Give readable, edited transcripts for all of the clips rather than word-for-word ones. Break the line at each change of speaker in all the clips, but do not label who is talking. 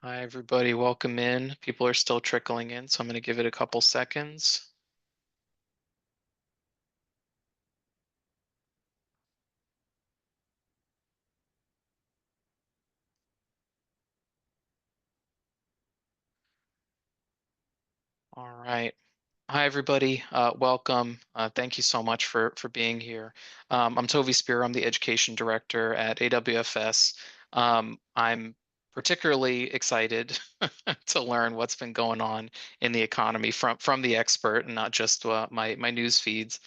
Hi, everybody. Welcome in. People are still trickling in, so I'm going to give it a couple seconds. All right. Hi, everybody. Welcome. Thank you so much for being here. I'm Toby Spear. I'm the Education Director at AWFS. I'm particularly excited to learn what's been going on in the economy from the expert and not just my news feeds.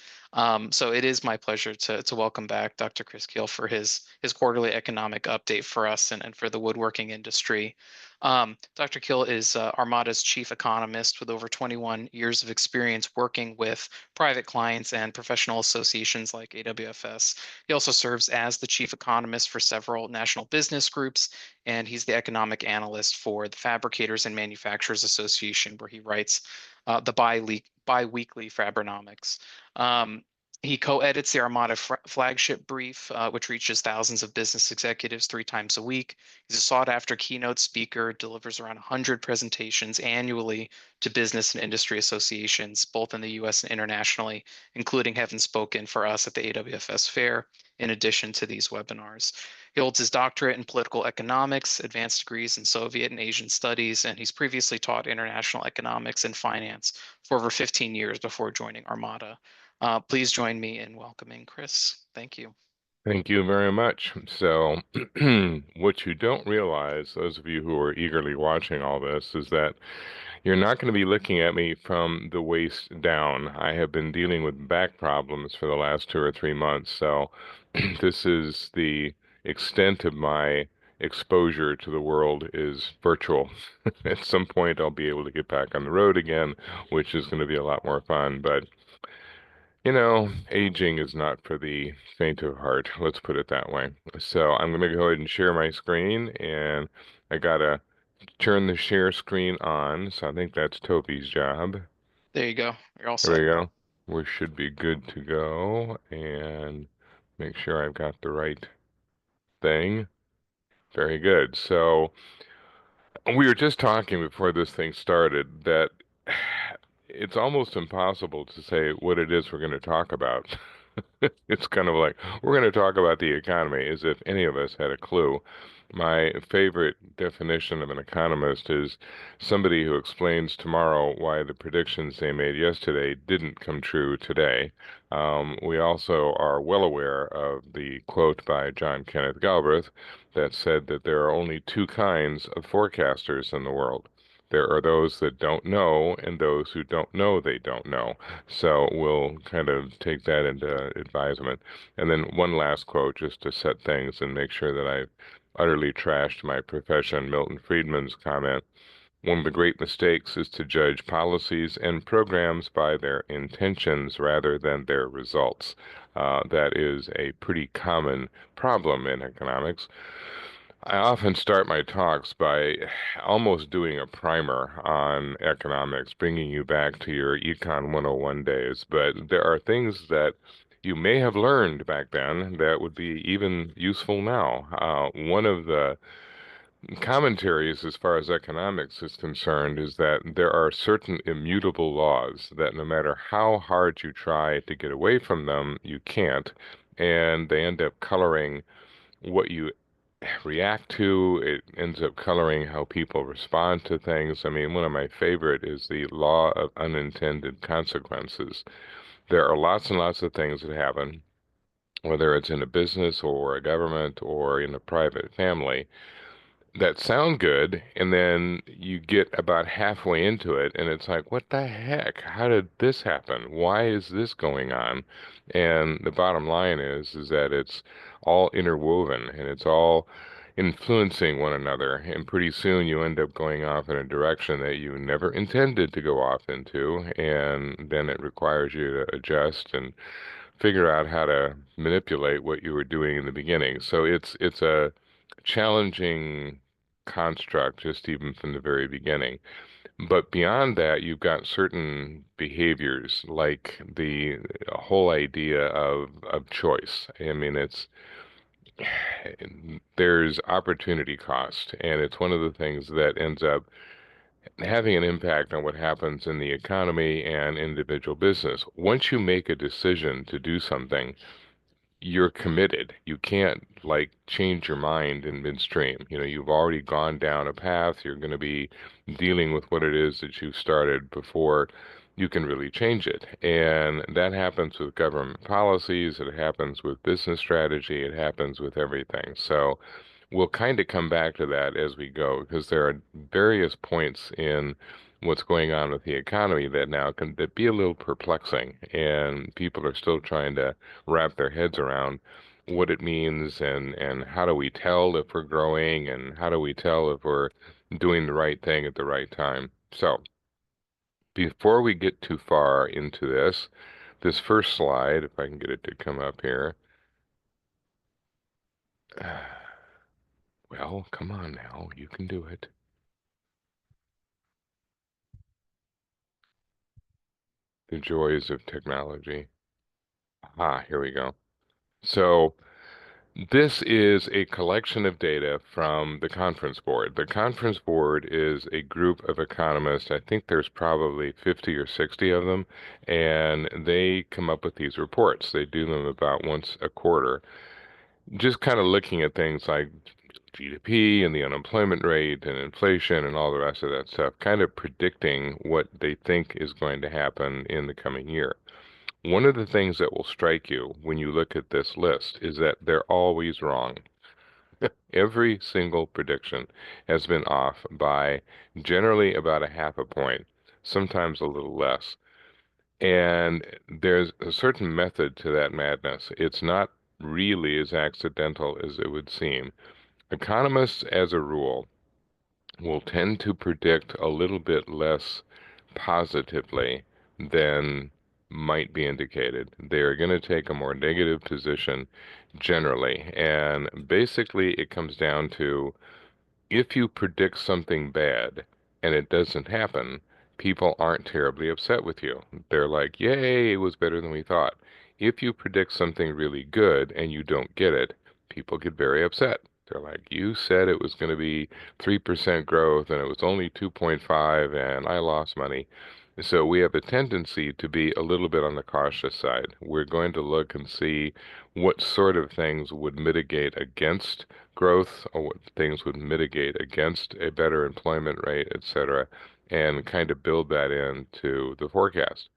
So it is my pleasure to welcome back Dr. Chris Keel for his quarterly economic update for us and for the woodworking industry. Dr. Kill is Armada's chief economist with over 21 years of experience working with private clients and professional associations like AWFS. He also serves as the chief economist for several national business groups, and he's the economic analyst for the Fabricators and Manufacturers Association, where he writes the bi-weekly Fabrinomics. He co-edits the Armada flagship brief, which reaches thousands of business executives 3 times a week. He's a sought-after keynote speaker, delivers around 100 presentations annually to business and industry associations, both in the US and internationally, including having spoken for us at the AWFS Fair, in addition to these webinars. He holds his doctorate in political economics, advanced degrees in Soviet and Asian studies, and he's previously taught international economics and finance for over 15 years before joining Armada. Please join me in welcoming Chris. Thank you.
Thank you very much. So, what you don't realize, those of you who are eagerly watching all this, is that you're not going to be looking at me from the waist down. I have been dealing with back problems for the last 2 or 3 months, so this is the extent of my exposure to the world is virtual. At some point, I'll be able to get back on the road again, which is going to be a lot more fun, but aging is not for the faint of heart. Let's put it that way. So I'm going to go ahead and share my screen, and I gotta turn the share screen on. So I think that's Toby's job.
There you go. You're all
There
set.
we go. We should be good to go, and make sure I've got the right thing. Very good. So we were just talking before this thing started that it's almost impossible to say what it is we're going to talk about. It's kind of like we're going to talk about the economy as if any of us had a clue. My favorite definition of an economist is somebody who explains tomorrow why the predictions they made yesterday didn't come true today. We also are well aware of the quote by John Kenneth Galbraith that said that there are only two kinds of forecasters in the world. There are those that don't know and those who don't know they don't know. So we'll kind of take that into advisement. And then one last quote just to set things and make sure that I've utterly trashed my profession. Milton Friedman's comment: one of the great mistakes is to judge policies and programs by their intentions rather than their results. That is a pretty common problem in economics. I often start my talks by almost doing a primer on economics, bringing you back to your Econ 101 days. But there are things that you may have learned back then that would be even useful now. One of the commentaries, as far as economics is concerned, is that there are certain immutable laws that no matter how hard you try to get away from them, you can't. And they end up coloring what you react to. It ends up coloring how people respond to things. I mean, one of my favorite is the law of unintended consequences. There are lots and lots of things that happen, whether it's in a business or a government or in a private family, that sound good, and then you get about halfway into it, and it's like, what the heck? How did this happen? Why is this going on? And the bottom line is that it's all interwoven, and it's all influencing one another, and pretty soon you end up going off in a direction that you never intended to go off into, and then it requires you to adjust and figure out how to manipulate what you were doing in the beginning. So it's a challenging construct just even from the very beginning. But beyond that, you've got certain behaviors like the whole idea of choice. I mean, it's there's opportunity cost, and it's one of the things that ends up having an impact on what happens in the economy and individual business. Once you make a decision to do something, you're committed. You can't like change your mind in midstream. You know, you've already gone down a path. You're going to be dealing with what it is that you started before you can really change it. And that happens with government policies, it happens with business strategy, it happens with everything. So we'll kind of come back to that as we go because there are various points in what's going on with the economy that now can that be a little perplexing, and people are still trying to wrap their heads around what it means and how do we tell if we're growing and how do we tell if we're doing the right thing at the right time. So before we get too far into this first slide, if I can get it to come up here. Well, come on now, you can do it. The joys of technology. Ah, here we go. So this is a collection of data from the Conference Board. The Conference Board is a group of economists. I think there's probably 50 or 60 of them, and they come up with these reports. They do them about once a quarter, just kind of looking at things like GDP and the unemployment rate and inflation and all the rest of that stuff, kind of predicting what they think is going to happen in the coming year. One of the things that will strike you when you look at this list is that they're always wrong. Every single prediction has been off by generally about a half a point, sometimes a little less. And there's a certain method to that madness. It's not really as accidental as it would seem. Economists, as a rule, will tend to predict a little bit less positively than might be indicated. They are going to take a more negative position generally. And basically, it comes down to if you predict something bad and it doesn't happen, people aren't terribly upset with you. They're like, yay, it was better than we thought. If you predict something really good and you don't get it, people get very upset. They're like, you said it was going to be 3% growth and it was only 2.5 and I lost money. So we have a tendency to be a little bit on the cautious side. We're going to look and see what sort of things would mitigate against growth or what things would mitigate against a better employment rate, et cetera, and kind of build that into the forecast.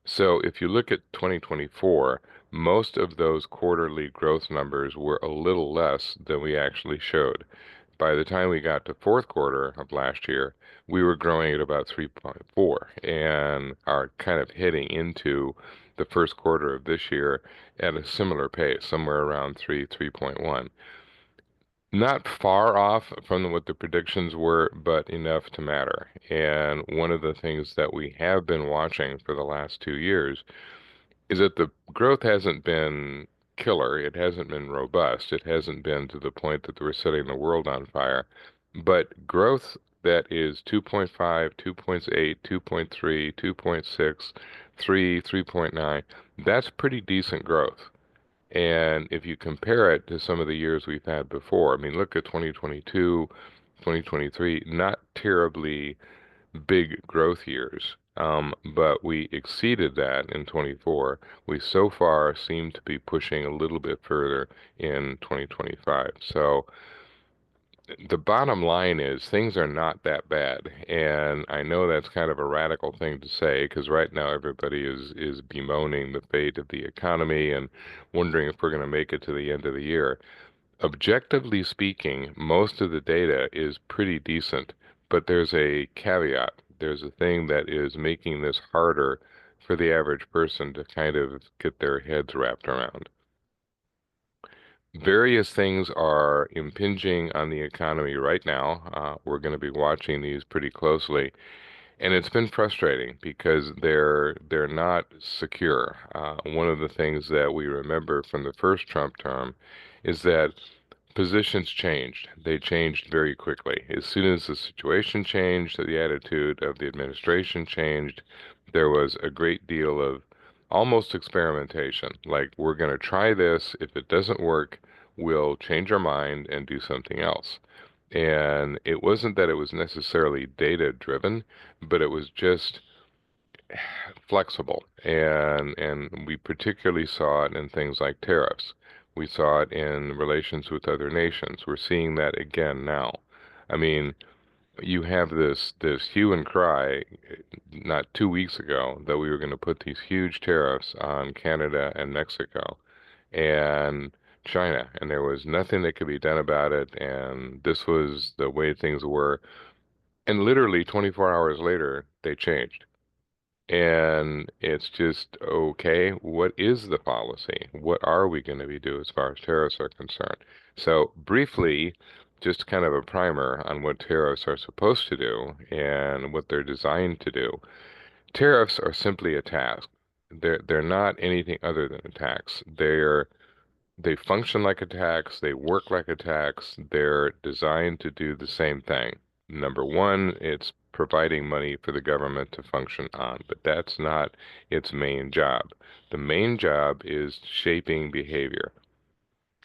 So if you look at 2024, most of those quarterly growth numbers were a little less than we actually showed. By the time we got to fourth quarter of last year, we were growing at about 3.4 and are kind of heading into the first quarter of this year at a similar pace, somewhere around 3.1. Not far off from what the predictions were, but enough to matter. And one of the things that we have been watching for the last 2 years is that the growth hasn't been killer. It hasn't been robust. It hasn't been to the point that we're setting the world on fire. But growth that is 2.5, 2.8, 2.3, 2.6, 3, 3.9, that's pretty decent growth. And if you compare it to some of the years we've had before, I mean, look at 2022, 2023, not terribly big growth years. But we exceeded that in 24. We so far seem to be pushing a little bit further in 2025. So the bottom line is things are not that bad. And I know that's kind of a radical thing to say because right now everybody is bemoaning the fate of the economy and wondering if we're going to make it to the end of the year. Objectively speaking, most of the data is pretty decent, but there's a caveat. There's a thing that is making this harder for the average person to kind of get their heads wrapped around. Various things are impinging on the economy right now. We're going to be watching these pretty closely. And it's been frustrating because they're not secure. One of the things that we remember from the first Trump term is that positions changed. They changed very quickly. As soon as the situation changed, the attitude of the administration changed. There was a great deal of almost experimentation. Like, we're going to try this. If it doesn't work, we'll change our mind and do something else. And it wasn't that it was necessarily data driven, but it was just flexible. And we particularly saw it in things like tariffs. We saw it in relations with other nations. We're seeing that again now. I mean, you have this hue and cry not 2 weeks ago that we were going to put these huge tariffs on Canada and Mexico and China, and there was nothing that could be done about it, and this was the way things were. And literally 24 hours later, they changed. And it's just, okay, what is the policy? What are we going to be doing as far as tariffs are concerned? So briefly, just kind of a primer on what tariffs are supposed to do and what they're designed to do. Tariffs are simply a tax. They're not anything other than a tax. They function like a tax, they work like a tax, they're designed to do the same thing. Number one, it's providing money for the government to function on, but that's not its main job. The main job is shaping behavior.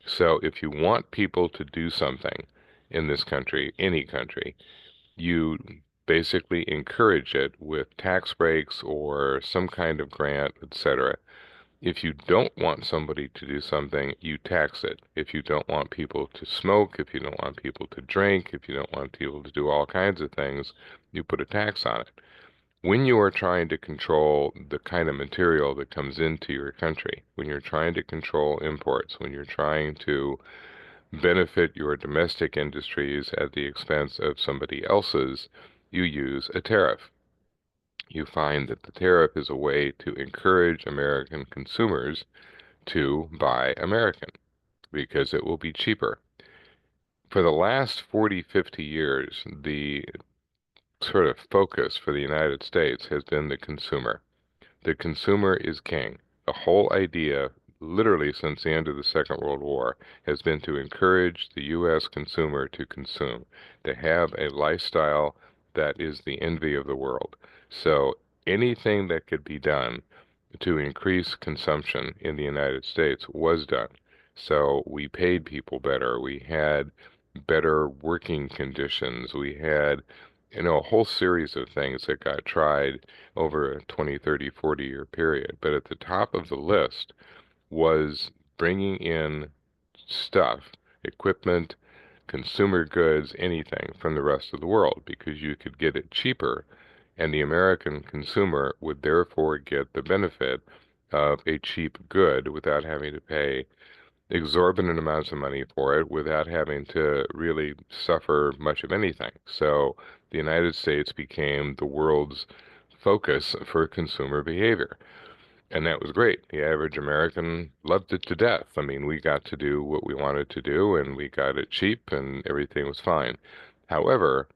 So if you want people to do something in this country, any country, you basically encourage it with tax breaks or some kind of grant, etc. If you don't want somebody to do something, you tax it. If you don't want people to smoke, if you don't want people to drink, if you don't want people to do all kinds of things, you put a tax on it. When you are trying to control the kind of material that comes into your country, when you're trying to control imports, when you're trying to benefit your domestic industries at the expense of somebody else's, you use a tariff. You find that the tariff is a way to encourage American consumers to buy American because it will be cheaper. For the last 40, 50 years, the sort of focus for the United States has been the consumer. The consumer is king. The whole idea, literally since the end of the Second World War, has been to encourage the U.S. consumer to consume, to have a lifestyle that is the envy of the world. So anything that could be done to increase consumption in the United States was done. So we paid people better. We had better working conditions. We had, a whole series of things that got tried over a 20, 30, 40-year period. But at the top of the list was bringing in stuff, equipment, consumer goods, anything from the rest of the world because you could get it cheaper, and the American consumer would therefore get the benefit of a cheap good without having to pay exorbitant amounts of money for it, without having to really suffer much of anything. So the United States became the world's focus for consumer behavior. And that was great. The average American loved it to death. I mean, we got to do what we wanted to do, and we got it cheap, and everything was fine. However,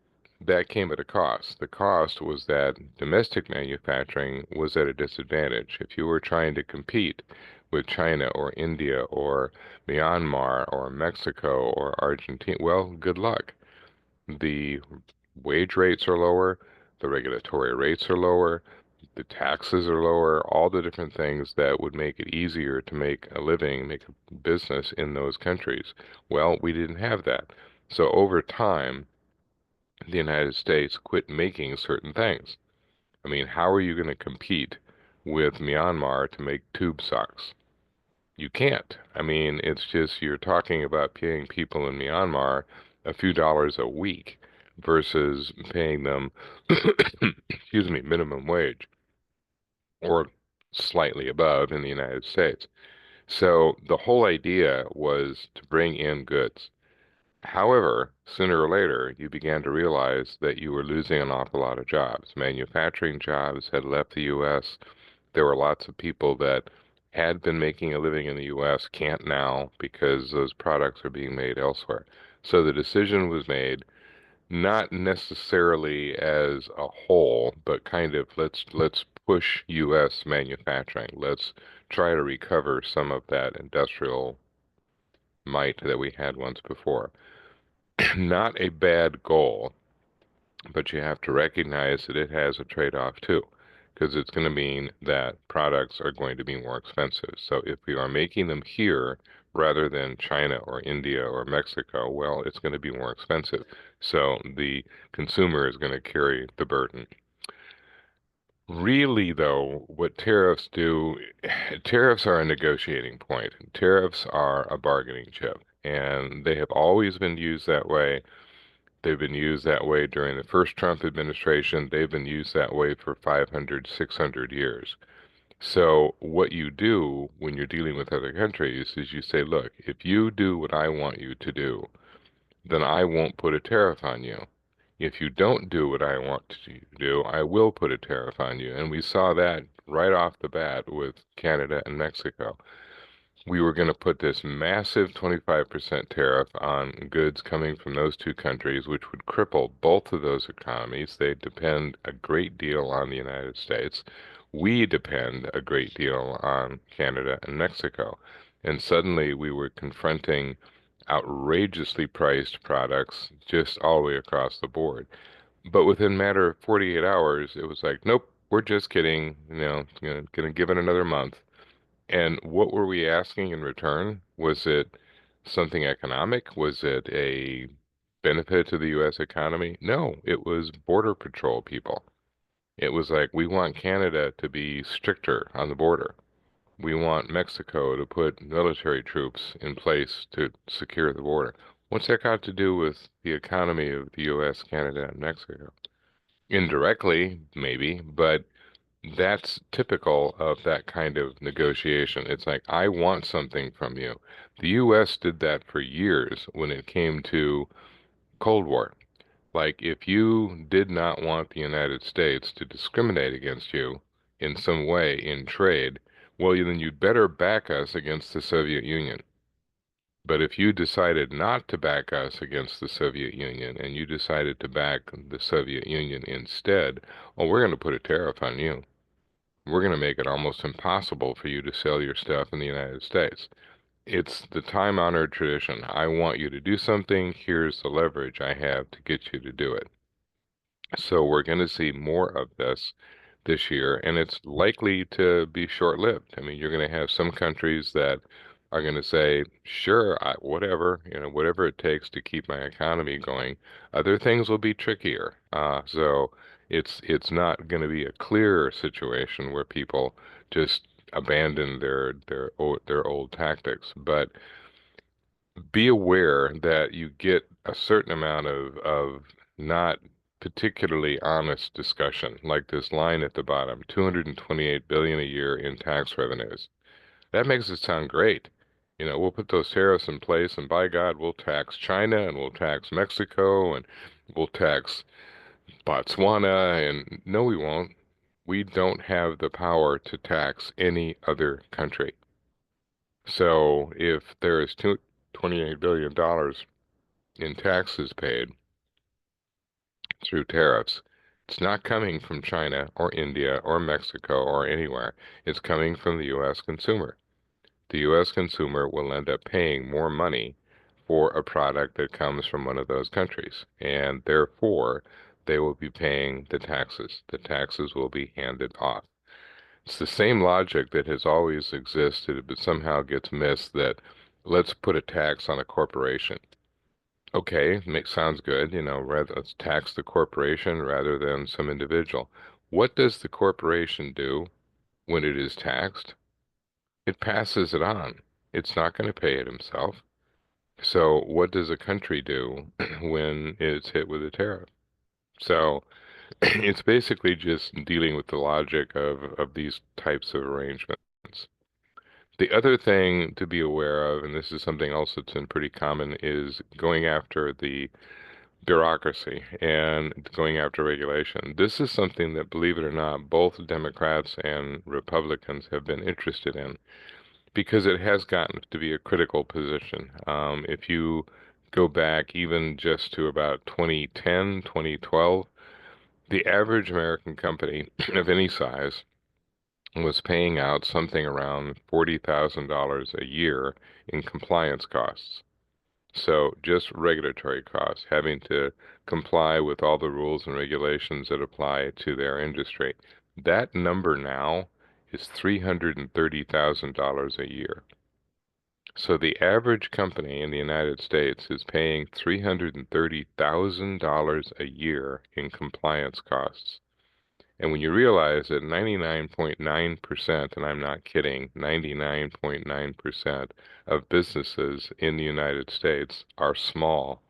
that came at a cost. The cost was that domestic manufacturing was at a disadvantage. If you were trying to compete with China or India or Myanmar or Mexico or Argentina, well, good luck. The wage rates are lower, the regulatory rates are lower, the taxes are lower, all the different things that would make it easier to make a living, make a business in those countries. Well, we didn't have that. So over time, the United States quit making certain things. I mean, how are you going to compete with Myanmar to make tube socks? You can't. I mean, it's just you're talking about paying people in Myanmar a few dollars a week versus paying them, excuse me, minimum wage or slightly above in the United States. So the whole idea was to bring in goods. However, sooner or later, you began to realize that you were losing an awful lot of jobs. Manufacturing jobs had left the U.S. There were lots of people that had been making a living in the U.S. can't now because those products are being made elsewhere. So the decision was made, not necessarily as a whole, but kind of let's push U.S. manufacturing. Let's try to recover some of that industrial might that we had once before. Not a bad goal, but you have to recognize that it has a trade-off too, because it's going to mean that products are going to be more expensive. So if we are making them here rather than China or India or Mexico, well, it's going to be more expensive. So the consumer is going to carry the burden. Really, though, what tariffs do, tariffs are a negotiating point. Tariffs are a bargaining chip, and they have always been used that way. They've been used that way during the first Trump administration. They've been used that way for 500, 600 years. So what you do when you're dealing with other countries is you say, look, if you do what I want you to do, then I won't put a tariff on you. If you don't do what I want to do, I will put a tariff on you. And we saw that right off the bat with Canada and Mexico. We were going to put this massive 25% tariff on goods coming from those two countries, which would cripple both of those economies. They depend a great deal on the United States. We depend a great deal on Canada and Mexico. And suddenly we were confronting outrageously priced products just all the way across the board. But within a matter of 48 hours, it was like, nope, we're just kidding, going to give it another month. And what were we asking in return? Was it something economic? Was it a benefit to the U.S. economy? No, it was Border Patrol people. It was like, we want Canada to be stricter on the border. We want Mexico to put military troops in place to secure the border. What's that got to do with the economy of the U.S., Canada, and Mexico? Indirectly, maybe, but that's typical of that kind of negotiation. It's like, I want something from you. The U.S. did that for years when it came to Cold War. Like, if you did not want the United States to discriminate against you in some way in trade, well, then you'd better back us against the Soviet Union. But if you decided not to back us against the Soviet Union and you decided to back the Soviet Union instead, well, we're going to put a tariff on you. We're going to make it almost impossible for you to sell your stuff in the United States. It's the time-honored tradition. I want you to do something. Here's the leverage I have to get you to do it. So we're going to see more of this year, and it's likely to be short-lived. I mean, you're going to have some countries that are going to say, sure, whatever, whatever it takes to keep my economy going. Other things will be trickier. So it's not going to be a clear situation where people just abandon their old tactics. But be aware that you get a certain amount of not particularly honest discussion, like this line at the bottom, 228 billion a year in tax revenues. That makes it sound great. We'll put those tariffs in place, and by God, we'll tax China, and we'll tax Mexico, and we'll tax Botswana, and no, we won't. We don't have the power to tax any other country. So if there is $28 billion in taxes paid through tariffs, it's not coming from China or India or Mexico or anywhere. It's coming from the U.S. consumer. The U.S. consumer will end up paying more money for a product that comes from one of those countries, and therefore they will be paying the taxes. The taxes will be handed off. It's the same logic that has always existed, but somehow gets missed that let's put a tax on a corporation. Okay, sounds good. Rather let's tax the corporation rather than some individual. What does the corporation do when it is taxed? It passes it on. It's not going to pay it himself. So what does a country do when it's hit with a tariff? So it's basically just dealing with the logic of these types of arrangements. The other thing to be aware of, and this is something else that's been pretty common, is going after the bureaucracy and going after regulation. This is something that, believe it or not, both Democrats and Republicans have been interested in because it has gotten to be a critical position. If you go back even just to about 2010, 2012, the average American company of any size was paying out something around $40,000 a year in compliance costs. So just regulatory costs, having to comply with all the rules and regulations that apply to their industry. That number now is $330,000 a year. So the average company in the United States is paying $330,000 a year in compliance costs. And when you realize that 99.9%, and I'm not kidding, 99.9% of businesses in the United States are small,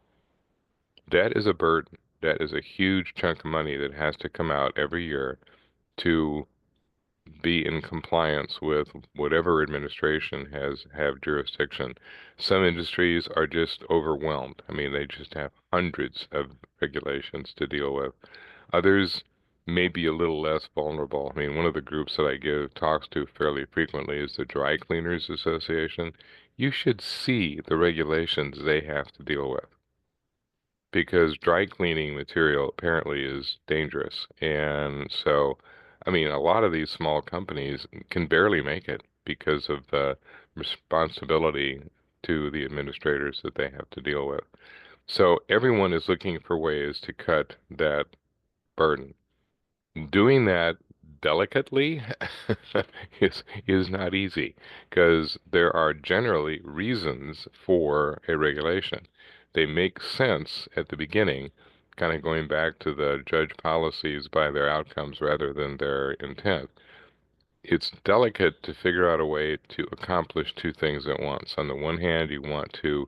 that is a burden. That is a huge chunk of money that has to come out every year to be in compliance with whatever administration has have jurisdiction. Some industries are just overwhelmed. I mean, they just have hundreds of regulations to deal with. Others may be a little less vulnerable. I mean, one of the groups that I give talks to fairly frequently is the Dry Cleaners Association. You should see the regulations they have to deal with because dry cleaning material apparently is dangerous. And so, I mean, a lot of these small companies can barely make it because of the responsibility to the administrators that they have to deal with. So everyone is looking for ways to cut that burden. Doing that delicately is not easy because there are generally reasons for a regulation. They make sense at the beginning, kind of going back to the judge policies by their outcomes rather than their intent. It's delicate to figure out a way to accomplish two things at once. On the one hand, you want to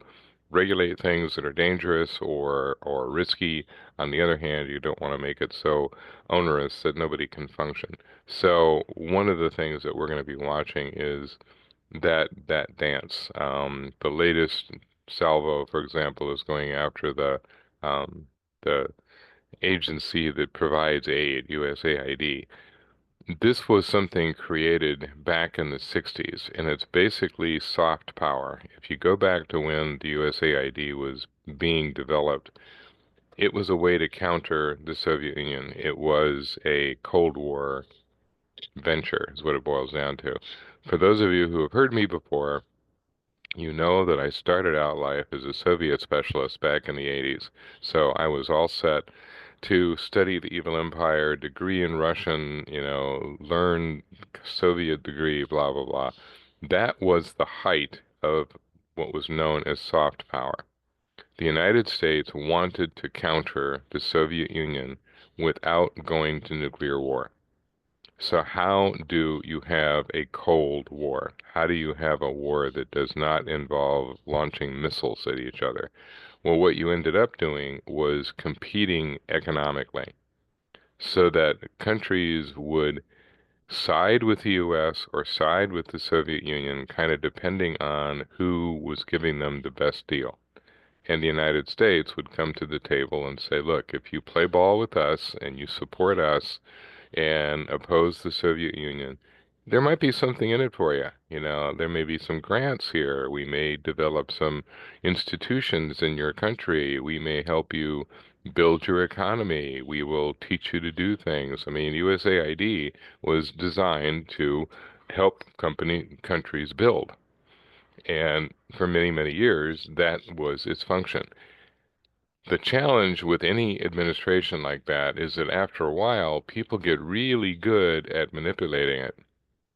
regulate things that are dangerous or risky. On the other hand, you don't want to make it so onerous that nobody can function. So one of the things that we're going to be watching is that dance. The latest salvo, for example, is going after the agency that provides aid, USAID. This was something created back in the 60s, and it's basically soft power. If you go back to when the USAID was being developed, it was a way to counter the Soviet Union. It was a Cold War venture, is what it boils down to. For those of you who have heard me before, you know that I started out life as a Soviet specialist back in the 80s. So I was all set to study the evil empire, degree in Russian, learn Soviet degree, blah, blah, blah. That was the height of what was known as soft power. The United States wanted to counter the Soviet Union without going to nuclear war. So how do you have a Cold War? How do you have a war that does not involve launching missiles at each other? Well, what you ended up doing was competing economically so that countries would side with the US or side with the Soviet Union, kind of depending on who was giving them the best deal. And the United States would come to the table and say, look, if you play ball with us and you support us, and oppose the Soviet Union, there might be something in it for you. There may be some grants here. We may develop some institutions in your country. We may help you build your economy. We will teach you to do things. I mean, USAID was designed to help countries build. And for many, many years, that was its function. The challenge with any administration like that is that after a while, people get really good at manipulating it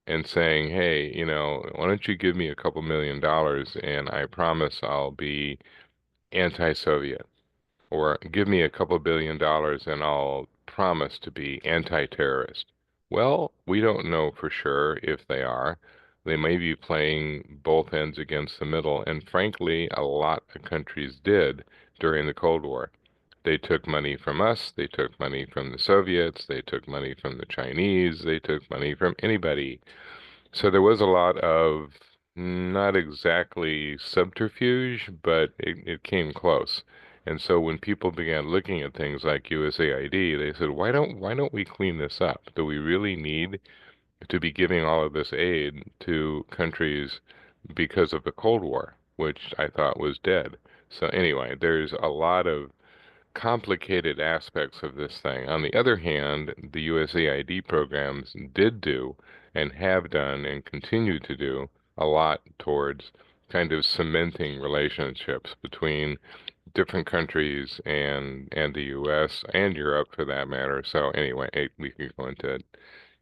and saying, hey, why don't you give me a couple $1 million and I promise I'll be anti-Soviet? Or give me a couple $1 billion and I'll promise to be anti-terrorist. Well, we don't know for sure if they are. They may be playing both ends against the middle, and frankly, a lot of countries did during the Cold War. They took money from us, they took money from the Soviets, they took money from the Chinese, they took money from anybody. So there was a lot of not exactly subterfuge, but it came close. And so when people began looking at things like USAID, they said, why don't we clean this up? Do we really need to be giving all of this aid to countries because of the Cold War, which I thought was dead? So anyway, there's a lot of complicated aspects of this thing. On the other hand, the USAID programs did do and have done and continue to do a lot towards kind of cementing relationships between different countries and the US and Europe for that matter. So anyway, we could go into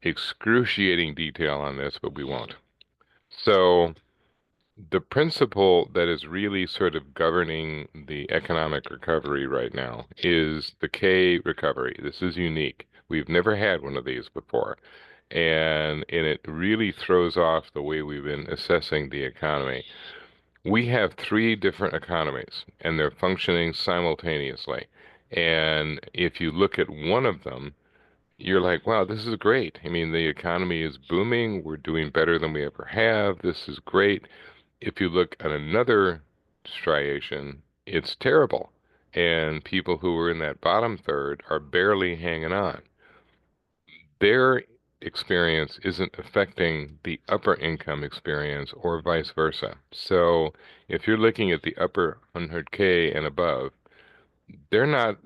excruciating detail on this, but we won't. So The principle that is really sort of governing the economic recovery right now is the K recovery. This is unique. We've never had one of these before. And it really throws off the way we've been assessing the economy. We have three different economies, and they're functioning simultaneously. And if you look at one of them, you're like, wow, this is great. I mean, the economy is booming. We're doing better than we ever have. This is great. If you look at another striation, it's terrible. And people who are in that bottom third are barely hanging on. Their experience isn't affecting the upper income experience or vice versa. So if you're looking at the upper 100K and above, they're not,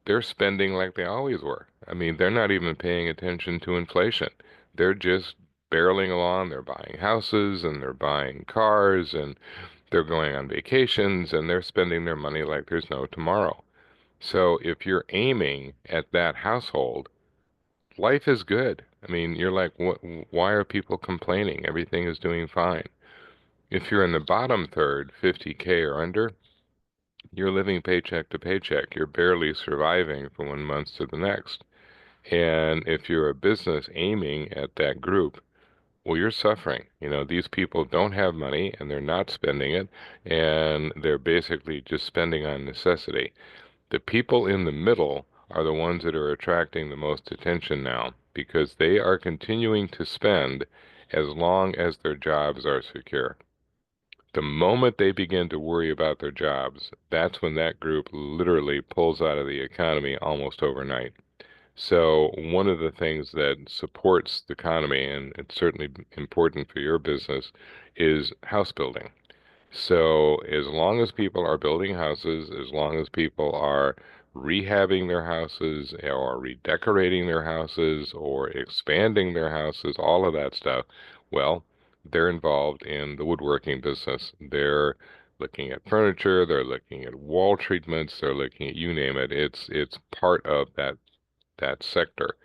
they're spending like they always were. I mean, they're not even paying attention to inflation. They're just barreling along. They're buying houses and they're buying cars and they're going on vacations and they're spending their money like there's no tomorrow. So if you're aiming at that household, life is good. I mean, you're like, what, why are people complaining? Everything is doing fine. If you're in the bottom third, 50K or under, you're living paycheck to paycheck. You're barely surviving from one month to the next. And if you're a business aiming at that group, well, you're suffering. You know, these people don't have money and they're not spending it, and they're basically just spending on necessity. The people in the middle are the ones that are attracting the most attention now because they are continuing to spend as long as their jobs are secure. The moment they begin to worry about their jobs, that's when that group literally pulls out of the economy almost overnight. So one of the things that supports the economy, and it's certainly important for your business, is house building. So as long as people are building houses, as long as people are rehabbing their houses or redecorating their houses or expanding their houses, all of that stuff, well, they're involved in the woodworking business. They're looking at furniture, they're looking at wall treatments, they're looking at you name it. It's part of that sector.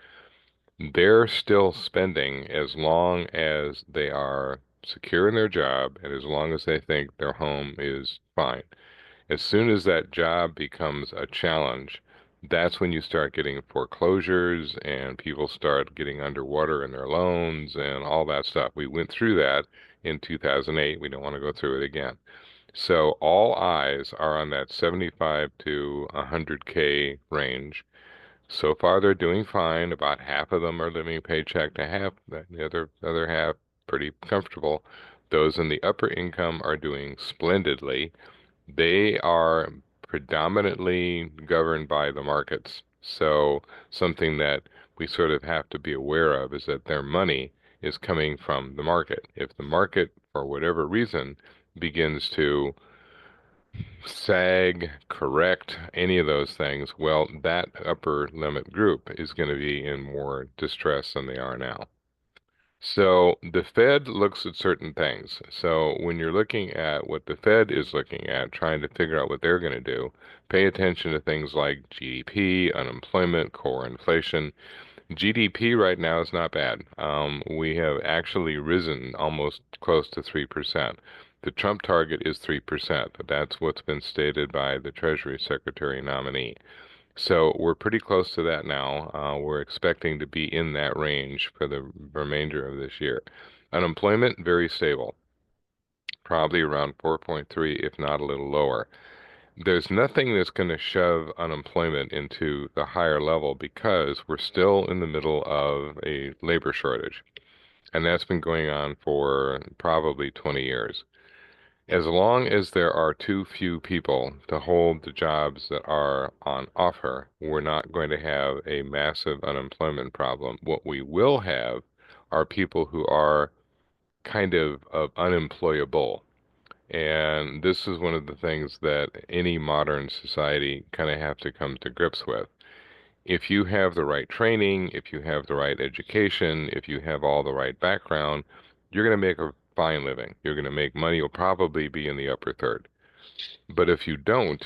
They're still spending as long as they are secure in their job and as long as they think their home is fine. As soon as that job becomes a challenge, that's when you start getting foreclosures and people start getting underwater in their loans and all that stuff. We went through that in 2008. We don't want to go through it again. So all eyes are on that 75 to 100K range. So far, they're doing fine. About half of them are living paycheck to half. The other half pretty comfortable. Those in the upper income are doing splendidly. They are predominantly governed by the markets. So something that we sort of have to be aware of is that their money is coming from the market. If the market, for whatever reason, begins to sag, correct, any of those things, well, that upper limit group is going to be in more distress than they are now. So the Fed looks at certain things. So when you're looking at what the Fed is looking at, trying to figure out what they're going to do, pay attention to things like GDP, unemployment, core inflation. GDP right now is not bad. We have actually risen almost close to 3%. The Trump target is 3%. That's what's been stated by the Treasury Secretary nominee. So we're pretty close to that now. We're expecting to be in that range for the remainder of this year. Unemployment, very stable, probably around 4.3, if not a little lower. There's nothing that's going to shove unemployment into the higher level because we're still in the middle of a labor shortage, and that's been going on for probably 20 years. As long as there are too few people to hold the jobs that are on offer, we're not going to have a massive unemployment problem. What we will have are people who are kind of unemployable. And this is one of the things that any modern society kind of have to come to grips with. If you have the right training, if you have the right education, if you have all the right background, you're going to make a fine living. You're going to make money. You'll probably be in the upper third. But if you don't,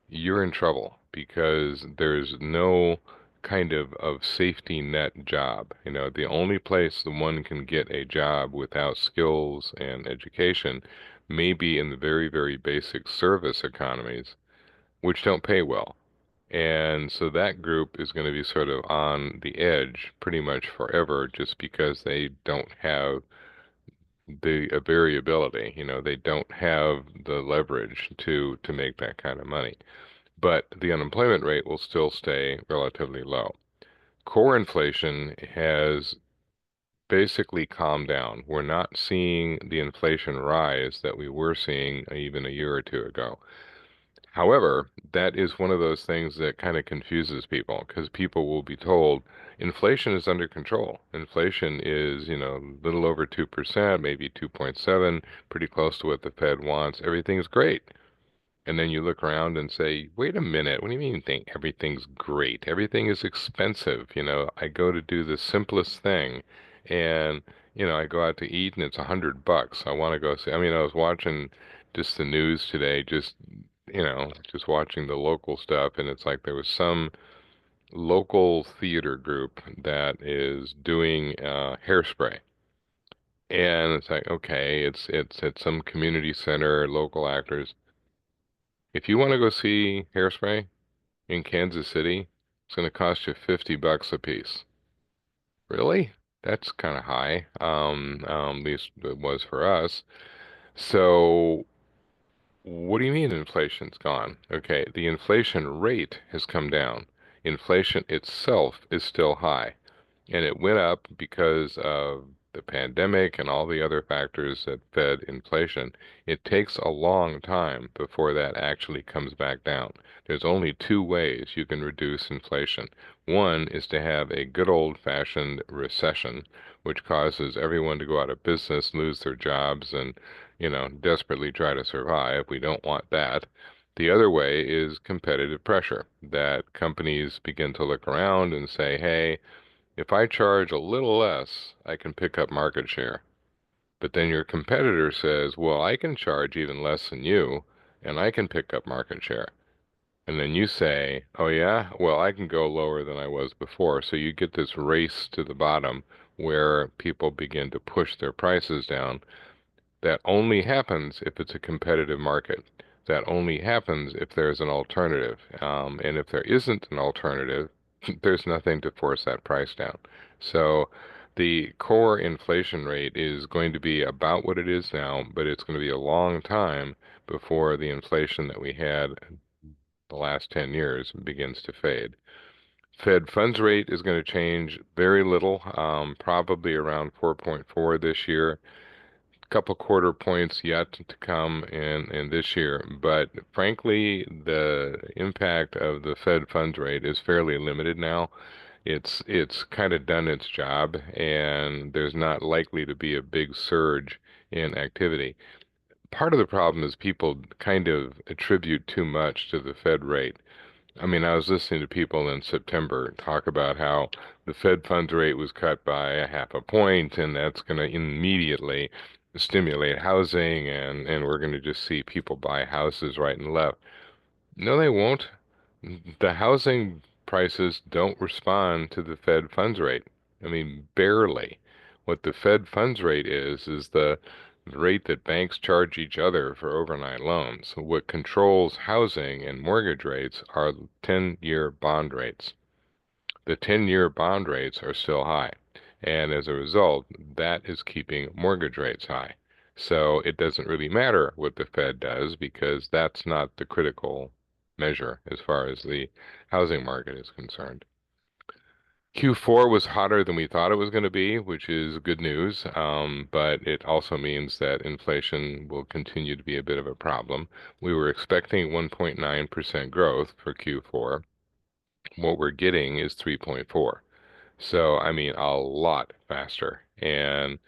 you're in trouble because there's no kind of safety net job. You know, the only place the one can get a job without skills and education may be in the very, very basic service economies, which don't pay well. And so that group is going to be sort of on the edge pretty much forever just because they don't have the variability. You know, they don't have the leverage to make that kind of money. But the unemployment rate will still stay relatively low. Core inflation has basically calmed down. We're not seeing the inflation rise that we were seeing even a year or two ago. However, that is one of those things that kind of confuses people because people will be told inflation is under control. Inflation is, you know, a little over 2%, maybe 2.7, pretty close to what the Fed wants. Everything's great. And then you look around and say, wait a minute, what do you mean you think everything's great? Everything is expensive. You know, I go to do the simplest thing and, you know, I go out to eat and it's $100. I want to go see, I mean, I was watching just the news today, just, you know, just watching the local stuff and it's like there was some local theater group that is doing hairspray. And it's like, okay, it's at some community center, local actors. If you want to go see Hairspray in Kansas City, it's going to cost you $50 a piece. Really? That's kind of high. At least it was for us. So, what do you mean inflation's gone? Okay, the inflation rate has come down. Inflation itself is still high. And it went up because of the pandemic and all the other factors that fed inflation. It takes a long time before that actually comes back down. There's only two ways you can reduce inflation. One is to have a good old-fashioned recession, which causes everyone to go out of business, lose their jobs, and, you know, desperately try to survive. We don't want that. The other way is competitive pressure, that companies begin to look around and say, hey, if I charge a little less, I can pick up market share. But then your competitor says, well, I can charge even less than you, and I can pick up market share. And then you say, oh yeah, well, I can go lower than I was before. So you get this race to the bottom where people begin to push their prices down. That only happens if it's a competitive market. That only happens if there's an alternative. And if there isn't an alternative, there's nothing to force that price down. So the core inflation rate is going to be about what it is now, but it's going to be a long time before the inflation that we had the last 10 years begins to fade. Fed funds rate is going to change very little, probably around 4.4 this year, couple quarter points yet to come in this year, but frankly, the impact of the Fed funds rate is fairly limited now. It's kind of done its job, and there's not likely to be a big surge in activity. Part of the problem is people kind of attribute too much to the Fed rate. I mean, I was listening to people in September talk about how the Fed funds rate was cut by a half a point, and that's going to immediately stimulate housing, and we're going to just see people buy houses right and left. No, they won't. The housing prices don't respond to the Fed funds rate. I mean, barely. What the Fed funds rate is the rate that banks charge each other for overnight loans. What controls housing and mortgage rates are 10-year bond rates. The 10-year bond rates are still high. And as a result, that is keeping mortgage rates high. So it doesn't really matter what the Fed does because that's not the critical measure as far as the housing market is concerned. Q4 was hotter than we thought it was going to be, which is good news, but it also means that inflation will continue to be a bit of a problem. We were expecting 1.9% growth for Q4. What we're getting is 3.4. So, I mean, a lot faster. And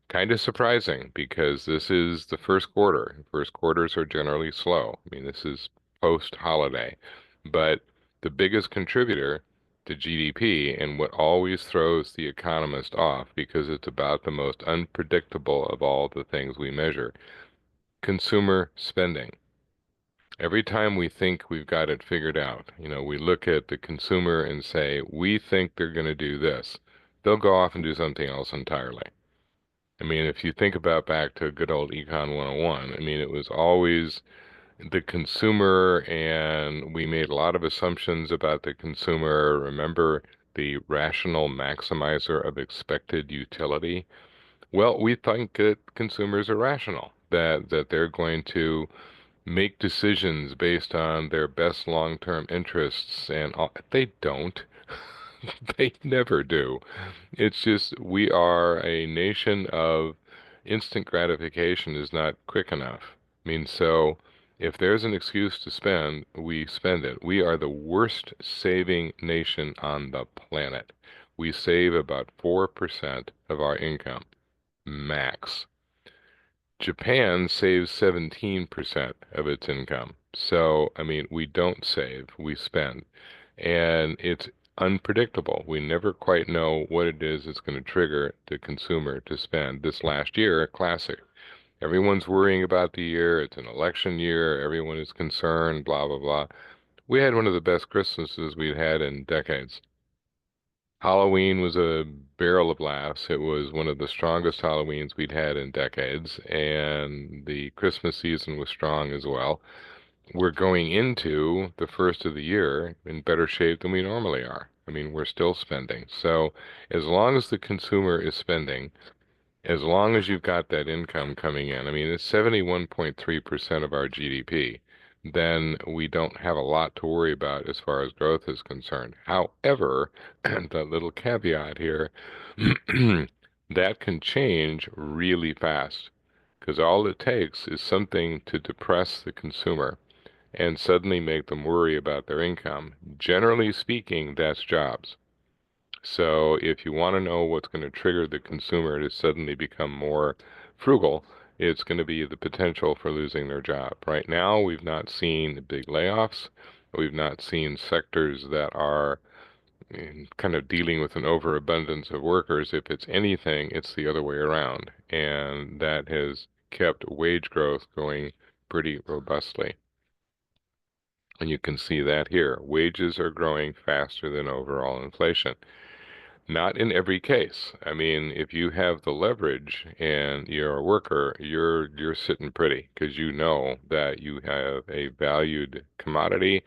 kind of surprising because this is the first quarter. First quarters are generally slow. I mean, this is post-holiday. But the biggest contributor to GDP and what always throws the economist off because it's about the most unpredictable of all the things we measure, consumer spending. Every time we think we've got it figured out, we look at the consumer and say, we think they're going to do this. They'll go off and do something else entirely. I mean, if you think about back to good old Econ 101, I mean, it was always the consumer, and we made a lot of assumptions about the consumer. Remember the rational maximizer of expected utility? Well, we think that consumers are rational, that they're going to make decisions based on their best long-term interests, and they don't. They never do. It's just we are a nation of instant gratification is not quick enough. I mean, so if there's an excuse to spend, we spend it. We are the worst saving nation on the planet. We save about 4% of our income, max. Japan saves 17% of its income. So, I mean, we don't save, we spend. And it's unpredictable. We never quite know what it is that's going to trigger the consumer to spend. This last year, a classic. Everyone's worrying about the year. It's an election year. Everyone is concerned, blah, blah, blah. We had one of the best Christmases we've had in decades. Halloween was a barrel of laughs. It was one of the strongest Halloweens we'd had in decades, and the Christmas season was strong as well. We're going into the first of the year in better shape than we normally are. I mean, we're still spending. So as long as the consumer is spending, as long as you've got that income coming in, I mean, it's 71.3% of our GDP, then we don't have a lot to worry about as far as growth is concerned. However, the little caveat here, that can change really fast because all it takes is something to depress the consumer and suddenly make them worry about their income. Generally speaking, that's jobs. So if you want to know what's going to trigger the consumer to suddenly become more frugal, it's going to be the potential for losing their job. Right now, we've not seen big layoffs. We've not seen sectors that are kind of dealing with an overabundance of workers. If it's anything, it's the other way around. And that has kept wage growth going pretty robustly. And you can see that here. Wages are growing faster than overall inflation. Not in every case. I mean, if you have the leverage and you're a worker, you're sitting pretty because you know that you have a valued commodity.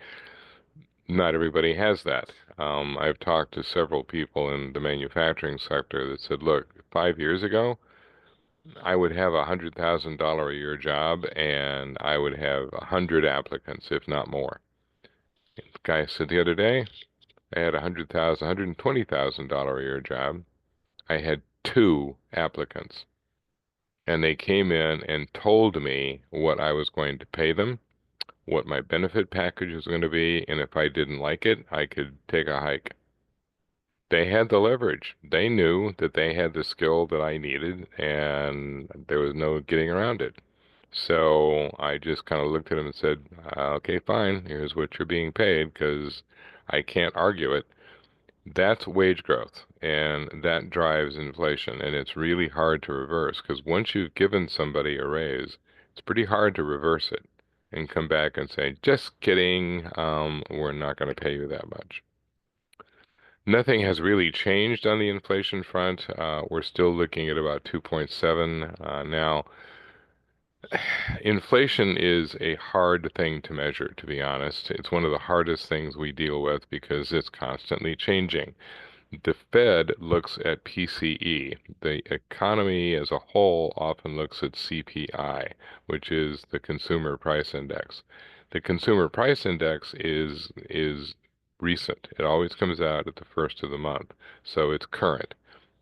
Not everybody has that. I've talked to several people in the manufacturing sector that said, look, 5 years ago, I would have $100,000 a year job and I would have 100 applicants, if not more. The guy said the other day, I had $120,000 a year job. I had 2 applicants, and they came in and told me what I was going to pay them, what my benefit package was going to be, and if I didn't like it, I could take a hike. They had the leverage. They knew that they had the skill that I needed, and there was no getting around it. So I just kind of looked at them and said, okay, fine, here's what you're being paid because I can't argue it. That's wage growth, and that drives inflation, and it's really hard to reverse because once you've given somebody a raise, it's pretty hard to reverse it and come back and say, just kidding, we're not going to pay you that much. Nothing has really changed on the inflation front. We're still looking at about 2.7 now. Inflation is a hard thing to measure, to be honest. It's one of the hardest things we deal with because it's constantly changing. The Fed looks at PCE. The economy as a whole often looks at CPI, which is the Consumer Price Index. The Consumer Price Index is recent. It always comes out at the first of the month, so it's current.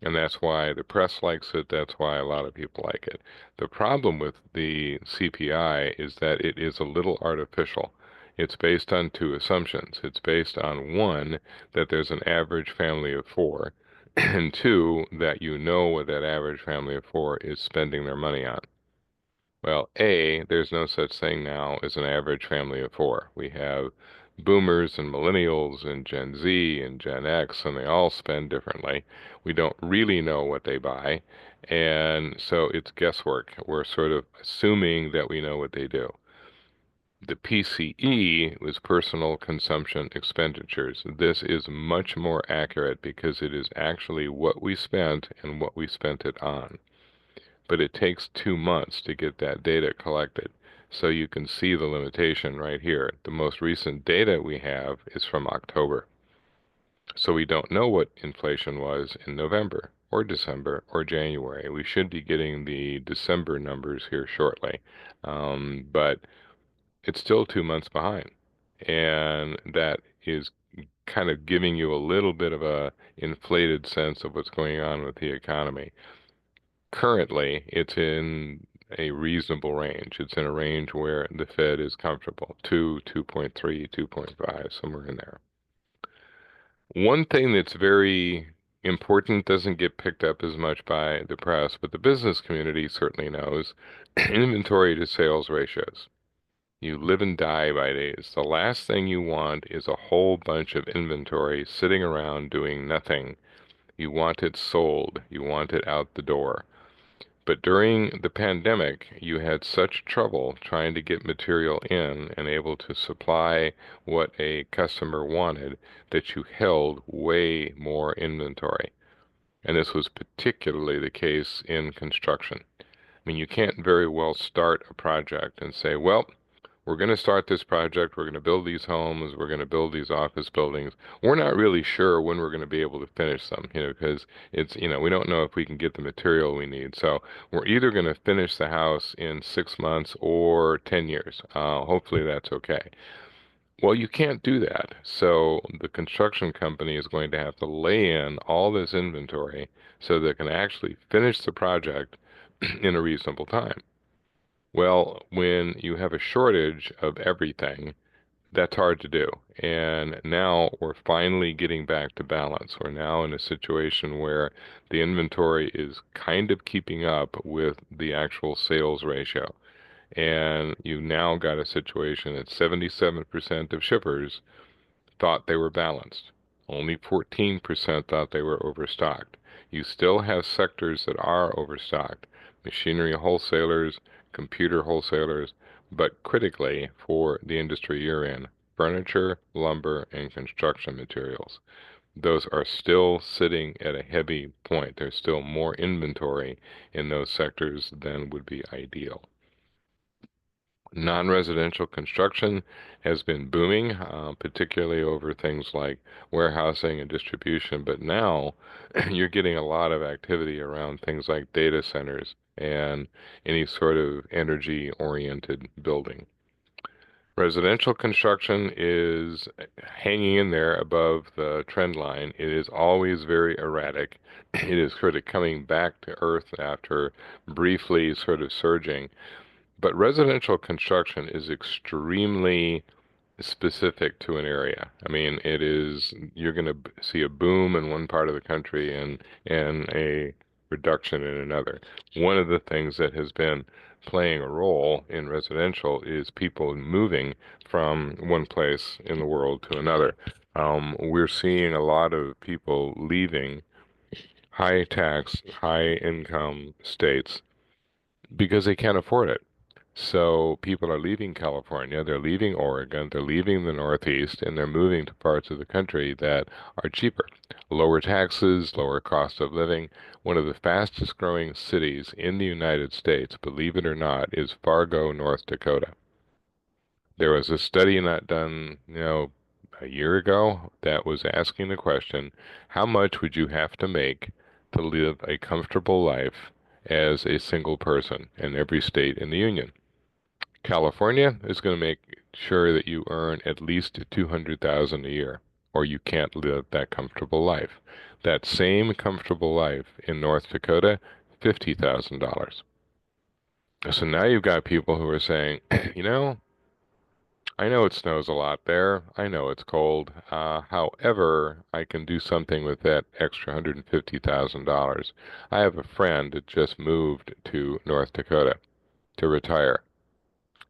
And that's why the press likes it. That's why a lot of people like it. The problem with the CPI is that it is a little artificial. It's based on 2 assumptions. It's based on one, that there's an average family of 4, and 2, that you know what that average family of 4 is spending their money on. Well, A, there's no such thing now as an average family of 4. We have boomers and millennials and Gen Z and Gen X, and they all spend differently. We don't really know what they buy, and so it's guesswork. We're sort of assuming that we know what they do. The PCE was personal consumption expenditures. This is much more accurate because it is actually what we spent and what we spent it on. But it takes 2 months to get that data collected. So you can see the limitation right here. The most recent data we have is from October. So we don't know what inflation was in November or December or January. We should be getting the December numbers here shortly. But it's still 2 months behind. And that is kind of giving you a little bit of a inflated sense of what's going on with the economy. Currently, it's in a reasonable range. It's in a range where the Fed is comfortable, 2, 2.3, 2.5, somewhere in there. One thing that's very important doesn't get picked up as much by the press, but the business community certainly knows inventory to sales ratios. You live and die by these. The last thing you want is a whole bunch of inventory sitting around doing nothing. You want it sold. You want it out the door. But during the pandemic, you had such trouble trying to get material in and able to supply what a customer wanted that you held way more inventory. And this was particularly the case in construction. I mean, you can't very well start a project and say, well, we're going to start this project. We're going to build these homes. We're going to build these office buildings. We're not really sure when we're going to be able to finish them, because we don't know if we can get the material we need. So we're either going to finish the house in 6 months or 10 years. Hopefully that's okay. Well, you can't do that. So the construction company is going to have to lay in all this inventory so they can actually finish the project in a reasonable time. Well, when you have a shortage of everything, that's hard to do. And now we're finally getting back to balance. We're now in a situation where the inventory is kind of keeping up with the actual sales ratio. And you've now got a situation that 77% of shippers thought they were balanced. Only 14% thought they were overstocked. You still have sectors that are overstocked, machinery wholesalers, computer wholesalers, but critically for the industry you're in, furniture, lumber, and construction materials. Those are still sitting at a heavy point. There's still more inventory in those sectors than would be ideal. Non-residential construction has been booming, particularly over things like warehousing and distribution, but now you're getting a lot of activity around things like data centers and any sort of energy-oriented building. Residential construction is hanging in there above the trend line. It is always very erratic. It is sort of coming back to earth after briefly sort of surging. But residential construction is extremely specific to an area. I mean, you're going to see a boom in one part of the country and a reduction in another. One of the things that has been playing a role in residential is people moving from one place in the world to another. We're seeing a lot of people leaving high tax, high income states because they can't afford it. So people are leaving California, they're leaving Oregon, they're leaving the Northeast, and they're moving to parts of the country that are cheaper. Lower taxes, lower cost of living. One of the fastest growing cities in the United States, believe it or not, is Fargo, North Dakota. There was a study not done, a year ago that was asking the question, how much would you have to make to live a comfortable life as a single person in every state in the Union? California is going to make sure that you earn at least 200,000 a year, or you can't live that comfortable life. That same comfortable life in North Dakota, $50,000. So now you've got people who are saying, I know it snows a lot there. I know it's cold. However, I can do something with that extra $150,000. I have a friend that just moved to North Dakota to retire.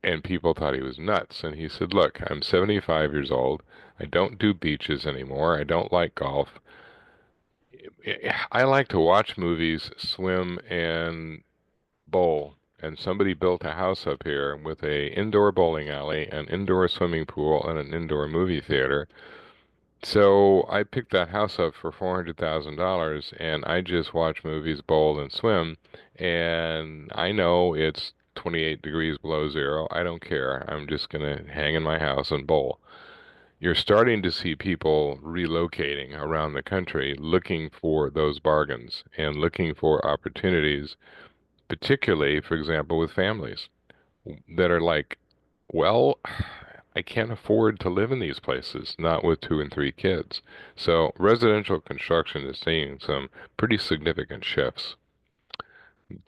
And people thought he was nuts. And he said, look, I'm 75 years old. I don't do beaches anymore. I don't like golf. I like to watch movies, swim, and bowl and somebody built a house up here with a indoor bowling alley, an indoor swimming pool, and an indoor movie theater. So I picked that house up for $400,000, and I just watch movies, bowl, and swim. And I know it's 28 degrees below zero. I don't care. I'm just gonna hang in my house and bowl. You're starting to see people relocating around the country looking for those bargains and looking for opportunities, particularly, for example, with families that are like, well, I can't afford to live in these places, not with two and three kids. So residential construction is seeing some pretty significant shifts.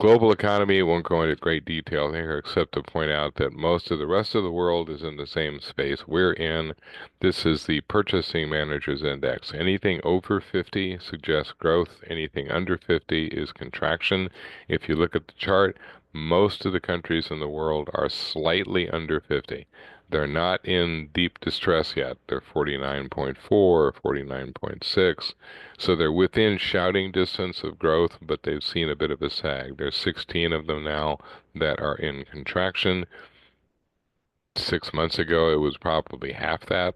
Global economy won't go into great detail here, except to point out that most of the rest of the world is in the same space we're in. This is the Purchasing Managers Index. Anything over 50 suggests growth. Anything under 50 is contraction. If you look at the chart, most of the countries in the world are slightly under 50. They're not in deep distress yet. They're 49.4, 49.6. So they're within shouting distance of growth, but they've seen a bit of a sag. There's 16 of them now that are in contraction. 6 months ago, it was probably half that.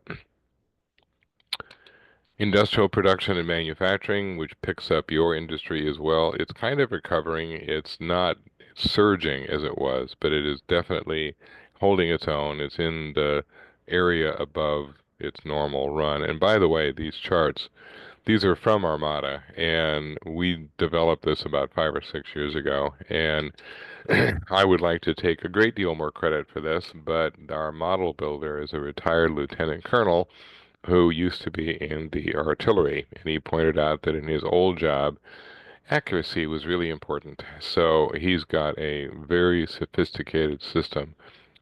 Industrial production and manufacturing, which picks up your industry as well, it's kind of recovering. It's not surging as it was, but it is definitely holding its own. It's in the area above its normal run. And by the way, these charts, these are from Armada, and we developed this about 5 or 6 years ago. And I would like to take a great deal more credit for this, but our model builder is a retired lieutenant colonel who used to be in the artillery, and he pointed out that in his old job, accuracy was really important. So he's got a very sophisticated system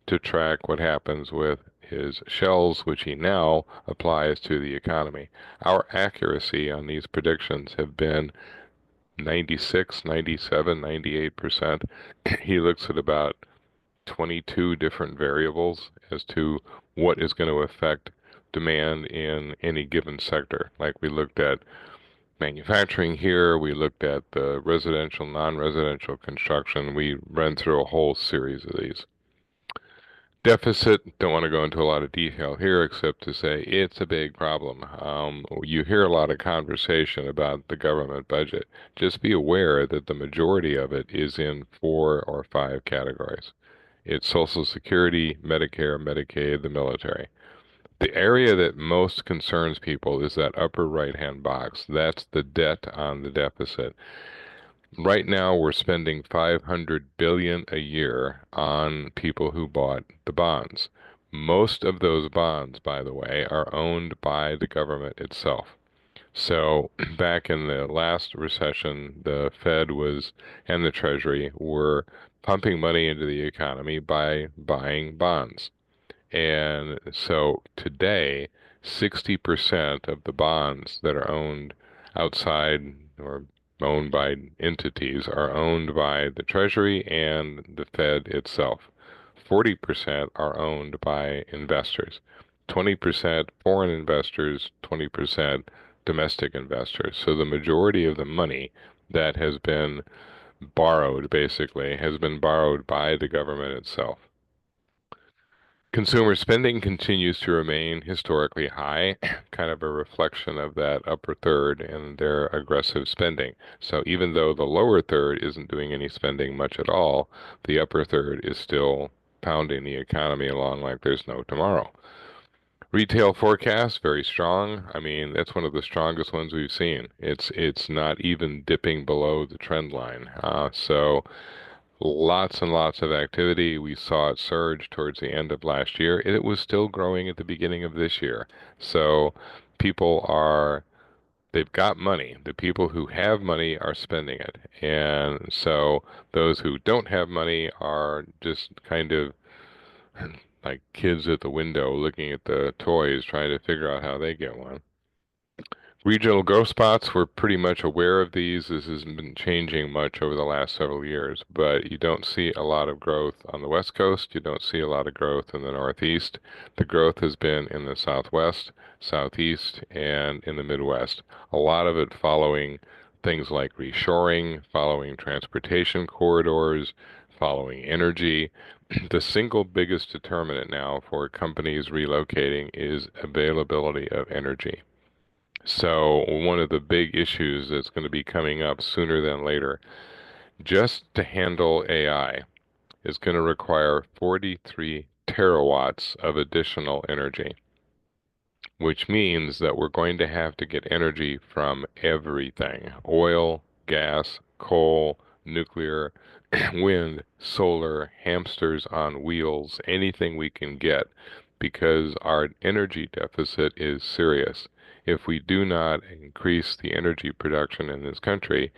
to track what happens with his shells, which he now applies to the economy. Our accuracy on these predictions have been 96, 97, 98%. He looks at about 22 different variables as to what is going to affect demand in any given sector. Like we looked at manufacturing here, we looked at the residential, non-residential construction. We ran through a whole series of these. Deficit, don't want to go into a lot of detail here except to say it's a big problem. You hear a lot of conversation about the government budget. Just be aware that the majority of it is in 4 or 5 categories. It's Social Security, Medicare, Medicaid, the military. The area that most concerns people is that upper right-hand box. That's the debt on the deficit. Right now, we're spending 500 billion a year on people who bought the bonds. Most of those bonds, by the way, are owned by the government itself. So back in the last recession, the Fed was and the Treasury were pumping money into the economy by buying bonds. And so today, 60% of the bonds that are owned outside or owned by entities are owned by the Treasury and the Fed itself. 40% are owned by investors. 20% foreign investors, 20% domestic investors. So the majority of the money that has been borrowed, basically, has been borrowed by the government itself. Consumer spending continues to remain historically high, kind of a reflection of that upper third and their aggressive spending. So even though the lower third isn't doing any spending much at all, the upper third is still pounding the economy along like there's no tomorrow. Retail forecast, very strong. I mean, that's one of the strongest ones we've seen. It's not even dipping below the trend line. So lots and lots of activity. We saw it surge towards the end of last year. It was still growing at the beginning of this year. So people are, they've got money. The people who have money are spending it. And so those who don't have money are just kind of like kids at the window looking at the toys, trying to figure out how they get one. Regional growth spots, we're pretty much aware of these. This hasn't been changing much over the last several years, but you don't see a lot of growth on the West Coast. You don't see a lot of growth in the Northeast. The growth has been in the Southwest, Southeast, and in the Midwest. A lot of it following things like reshoring, following transportation corridors, following energy. The single biggest determinant now for companies relocating is availability of energy. So one of the big issues that's going to be coming up sooner than later, just to handle AI, is going to require 43 terawatts of additional energy, which means that we're going to have to get energy from everything: oil, gas, coal, nuclear, wind, solar, hamsters on wheels, anything we can get, because our energy deficit is serious. If we do not increase the energy production in this country,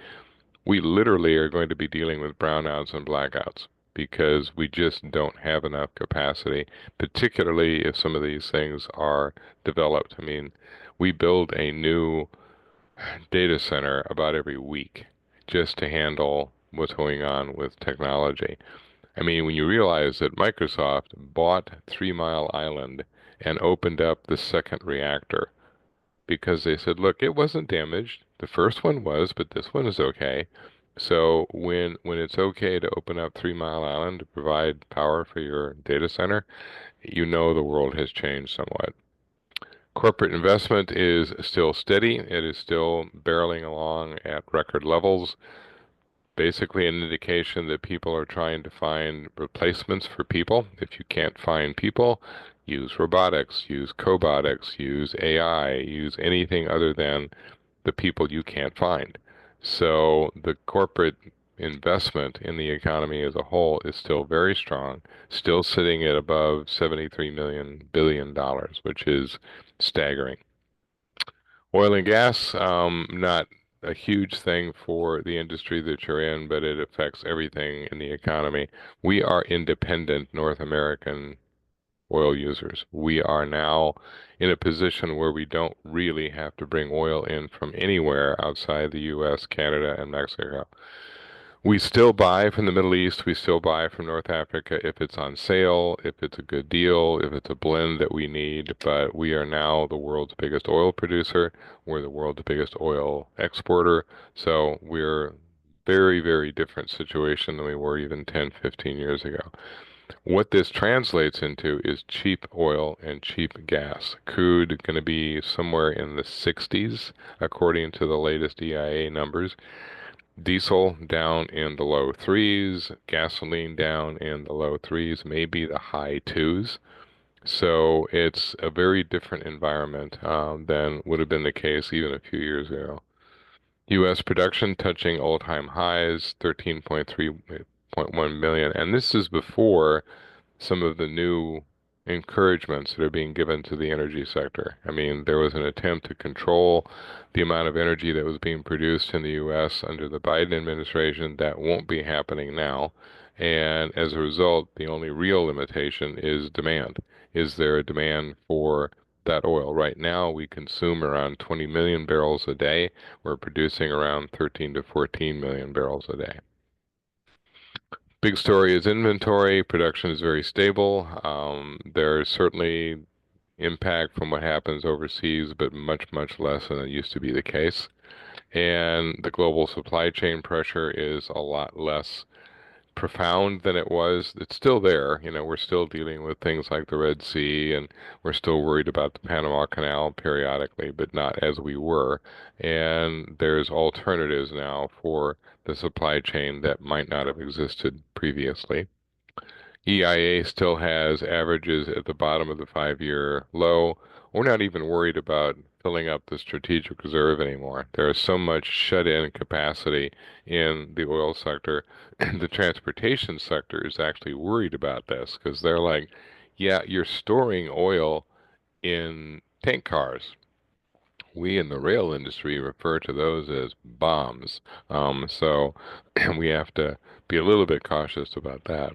we literally are going to be dealing with brownouts and blackouts because we just don't have enough capacity, particularly if some of these things are developed. I mean, we build a new data center about every week just to handle what's going on with technology. I mean, when you realize that Microsoft bought 3 Mile Island and opened up the second reactor because they said, look, it wasn't damaged. The first one was, but this one is okay. So when it's okay to open up 3 Mile Island to provide power for your data center, you know the world has changed somewhat. Corporate investment is still steady. It is still barreling along at record levels, basically an indication that people are trying to find replacements for people. If you can't find people, use robotics, use cobotics, use AI, use anything other than the people you can't find. So the corporate investment in the economy as a whole is still very strong, still sitting at above 73 million billion dollars, which is staggering. Oil and gas, not a huge thing for the industry that you're in, but it affects everything in the economy. We are independent North American oil users. We are now in a position where we don't really have to bring oil in from anywhere outside the US, Canada, and Mexico. We still buy from the Middle East. We still buy from North Africa if it's on sale, if it's a good deal, if it's a blend that we need. But we are now the world's biggest oil producer. We're the world's biggest oil exporter. So we're very, very different situation than we were even 10, 15 years ago. What this translates into is cheap oil and cheap gas. Crude going to be somewhere in the 60s, according to the latest EIA numbers. Diesel down in the low threes, gasoline down in the low threes, maybe the high twos. So it's a very different environment than would have been the case even a few years ago. U.S. production touching all-time highs, 13.3.1 million, and this is before some of the new encouragements that are being given to the energy sector. I mean, there was an attempt to control the amount of energy that was being produced in the U.S. under the Biden administration. That won't be happening now. And as a result, the only real limitation is demand. Is there a demand for that oil? Right now, we consume around 20 million barrels a day. We're producing around 13 to 14 million barrels a day. Big story is inventory. Production is very stable. There's certainly impact from what happens overseas, but much, much less than it used to be the case. And the global supply chain pressure is a lot less profound than it was. It's still there. You know, we're still dealing with things like the Red Sea, and we're still worried about the Panama Canal periodically, but not as we were. And there's alternatives now for the supply chain that might not have existed previously. EIA still has averages at the bottom of the 5-year low. We're not even worried about filling up the strategic reserve anymore. There is so much shut-in capacity in the oil sector. The transportation sector is actually worried about this because they're like, yeah, you're storing oil in tank cars. We in the rail industry refer to those as bombs. So we have to be a little bit cautious about that.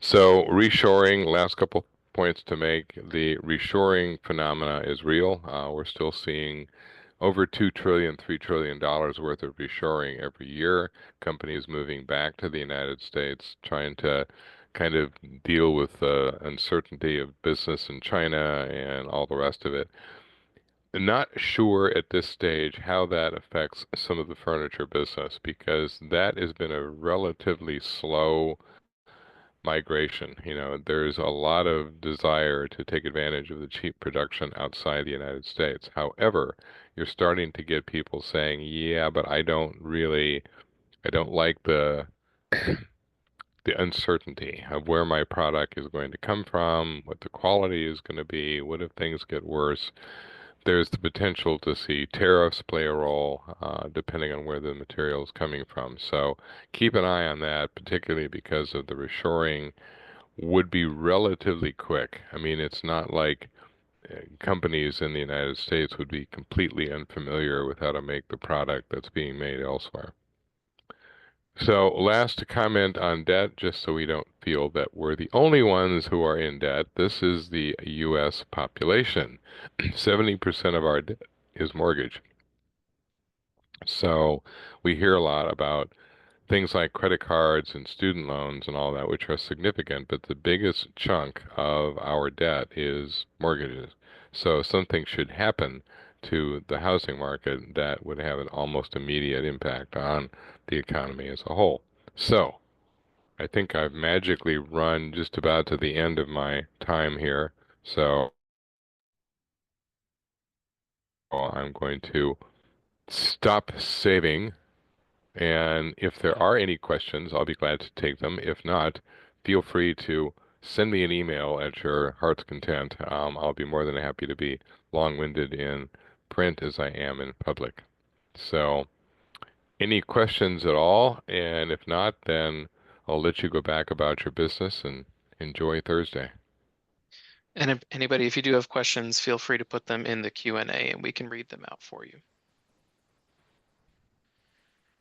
So reshoring, last couple points to make. The reshoring phenomena is real. We're still seeing over 2 trillion, $3 trillion worth of reshoring every year. Companies moving back to the United States, trying to kind of deal with the uncertainty of business in China and all the rest of it. Not sure at this stage how that affects some of the furniture business because that has been a relatively slow migration. There's a lot of desire to take advantage of the cheap production outside the United States. However, you're starting to get people saying, "Yeah, but I don't like the uncertainty of where my product is going to come from, what the quality is going to be, what if things get worse." There's the potential to see tariffs play a role, depending on where the material is coming from. So keep an eye on that, particularly because of the reshoring would be relatively quick. I mean, it's not like companies in the United States would be completely unfamiliar with how to make the product that's being made elsewhere. So, last comment on debt, just so we don't feel that we're the only ones who are in debt. This is the U.S. population. 70% of our debt is mortgage. So, we hear a lot about things like credit cards and student loans and all that, which are significant, but the biggest chunk of our debt is mortgages. So, if something should happen to the housing market, that would have an almost immediate impact on the economy as a whole. So, I think I've magically run just about to the end of my time here. So I'm going to stop saving. And if there are any questions, I'll be glad to take them. If not, feel free to send me an email at your heart's content. I'll be more than happy to be long-winded in print as I am in public. So, any questions at all? And if not, then I'll let you go back about your business and enjoy Thursday.
And if anybody, if you do have questions, feel free to put them in the Q&A and we can read them out for you.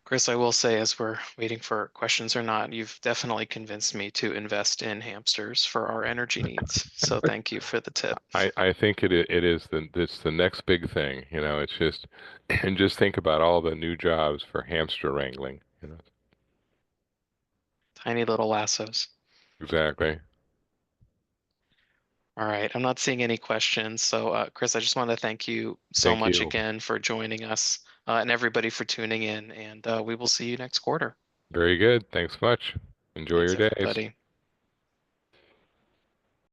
Chris, I will say, as we're waiting for questions or not, you've definitely convinced me to invest in hamsters for our energy needs. So thank you for the tip.
I think it is it's the next big thing. It's just and just think about all the new jobs for hamster wrangling.
Tiny little lassos.
Exactly.
All right, I'm not seeing any questions. So, Chris, I just want to thank you so
Thank
much
you.
again for joining us and everybody for tuning in. And we will see you next quarter.
Very good. Thanks much. Enjoy
Thanks,
your days.
everybody.